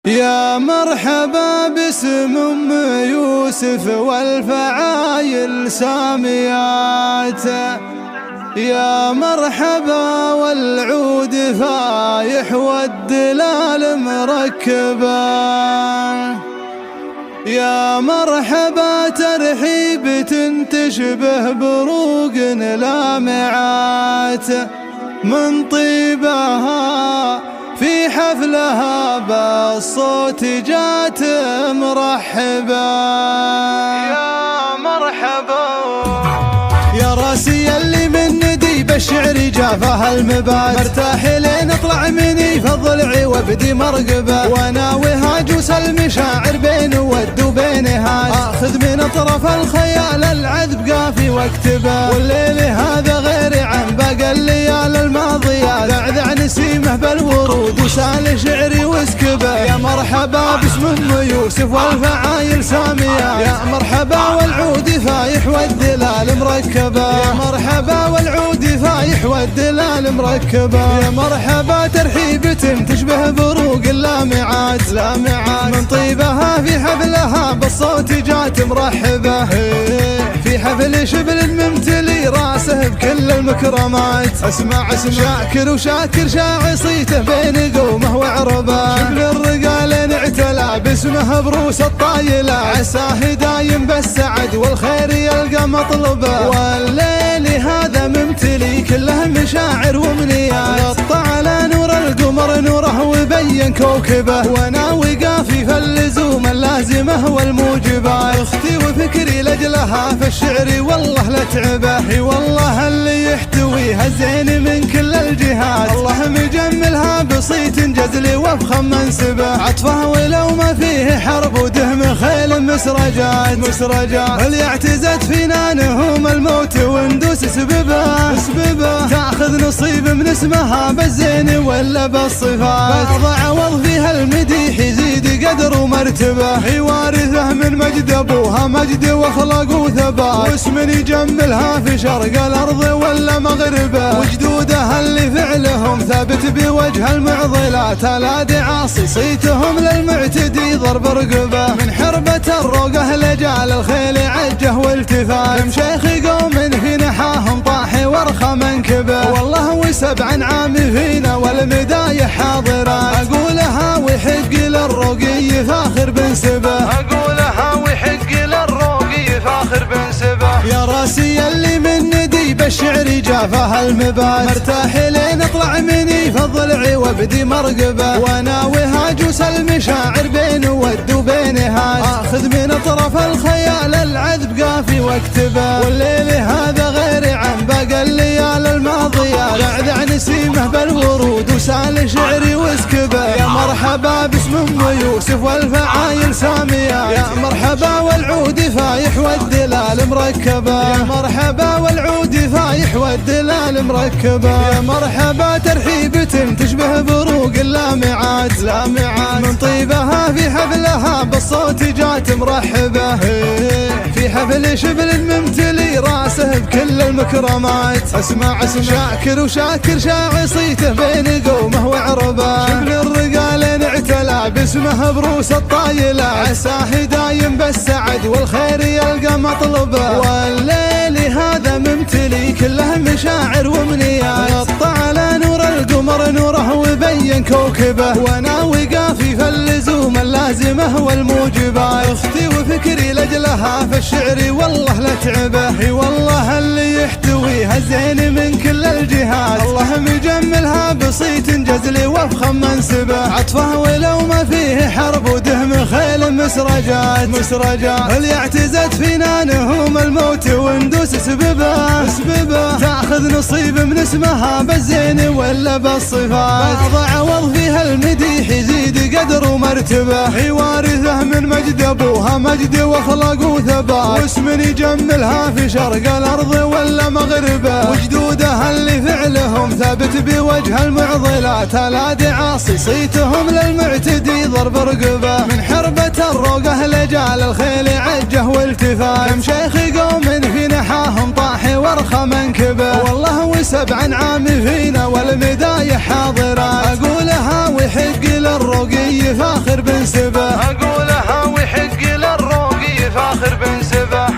يا مرحبا باسم أم يوسف والفعايل ساميات، يا مرحبا والعود فايح والدلال مركبة، يا مرحبا ترحيبة تشبه بروق لامعات من طيبها في حفلها بالصوت جات مرحبا. يا مرحبا يا راسي اللي من ندي بالشعر جافها المبات، مرتاح لين اطلع مني فضلعي وابدي مرقبه، وناويها جوس المشاعر بين ود وبين هاي، اخذ من اطرف الخيال العذب قافي واكتبه، والليل هذا غير عن باقي الليال الماضيه، ذعذع نسيمه بالورود وسال شعري واسكبه. يا مرحبا باسم ام يوسف والفعايل ساميه، يا مرحبا والعود فايح والدلال مركبه، يا مرحبا والعود فايح والدلال مركبه، يا مرحبا ترحيبة تشبه بروق اللامعات من طيبها في حفلها بالصوت جات مرحبه، في حفل شبل ممتلي راسه بكل المكرمات، اسمع شاكر وشاكر شاعر صيته بين قومه وعربه، شبل الرجال اعتلى باسمه بروس الطايله، عساه دايم بالسعد والخير يلقى مطلبه، والليل هذا ممتلي كله مشاعر وامنيات، غطى على نور القمر نوره وبين كوكبه، وناوي قافي فاللزوم اللازمه والموجبات، اختي وفكري لاجلها في الشعر والله لتعبه، والله اللي يحتويها زين من كل الجهات، الله مجملها بصيت جزلي وفخم منسبه، عطفه ولو ما فيه حرب ودهم خيل مسرجات اللي اعتزت فينانهم الموت وندوس سببه، تاخذ نصيب من اسمها بالزين ولا بالصفات، بعض عوض فيها المديح يزيد قدر ومرتبه، وارثه من مجد ابوها مجد واخلاق وثبات، واسم يجملها في شرق الارض ولا مغربه، وجدودها اللي فعلهم ثابت بوجه المعضلات، الاذي عاصي صيتهم للمعتدي ضرب رقبه، من حربة الروقه لجال الخيل عجه والتفات، مشيخ قوم في نحاهم طاح ورخى منكبه، والله وسبع عام فينا والمدايح حاضرات، اقولها ويحق للروقي فاخر بنسبه، اقولها ويحق للروقي فاخر بنسبه، يا راسي اللي من ندي بالشعر جافها المبات، مرتاح لين اطلع مني فضلعي وابدي مرقبه، وناويها جوس المشاعر بين ود وبين هاي، اخذ من اطرف الخيال العذب قافي واكتبه، والليل هذا غير عن باقي الليال الماضيه، ذعذع نسيمه بالورود وسال شعري واسكبه، يا مرحبا باسم ام يوسف والفعايل ساميه، يا مرحبا والعود فايح والدلال مركبه، يا مرحبا والعود فايح والدلال مركبه، يا مرحبا ترحيبة تشبه بروق اللامعات من طيبها في حفلها بالصوت جات مرحبه، في حفل شبل ممتلي راسه بكل المكرمات، اسمع شاكر وشاكر شاعر صيته بين قومه وعربه، شبل الرجال اعتلى باسمه بروس الطايله، عساه دايم بالسعد والخير يلقى مطلبه، والليل هذا ممتلي كله مشاعر وامنيات، غطى على نور القمر نوره وبين كوكبه، وناوي قافي فاللزوم اللازمه والموجبات، اختي وفكري لاجلها في الشعر والله لتعبه، والله اللي يحتويها زين من كل الجهات، الله مجملها بصيت جزلي وفخم منسبه، عطفه ولو ما فيه حرب ودهم خيل مسرجات اللي اعتزت فينانهم الموت وندوس سببه، تاخذ نصيب من اسمها بالزين ولا بالصفات، بعض عوض فيها المديح يزيد قدر ومرتبه، وارثه من مجد ابوها مجد واخلاق وثبات، واسم يجملها في شرق الارض ولا مغربه، وجدودها اللي فعلهم ثابت بوجه المعضلات، الاذي عاصي صيتهم للمعتدي ضرب رقبه، من حربة الروقه لجال الخيل عجه والتفات، مشيخ قوم في نحاهم طاح ورخى منكبه، والله وسبع عام فينا والمدايح حاضرات، اقولها ويحق للروقي فاخر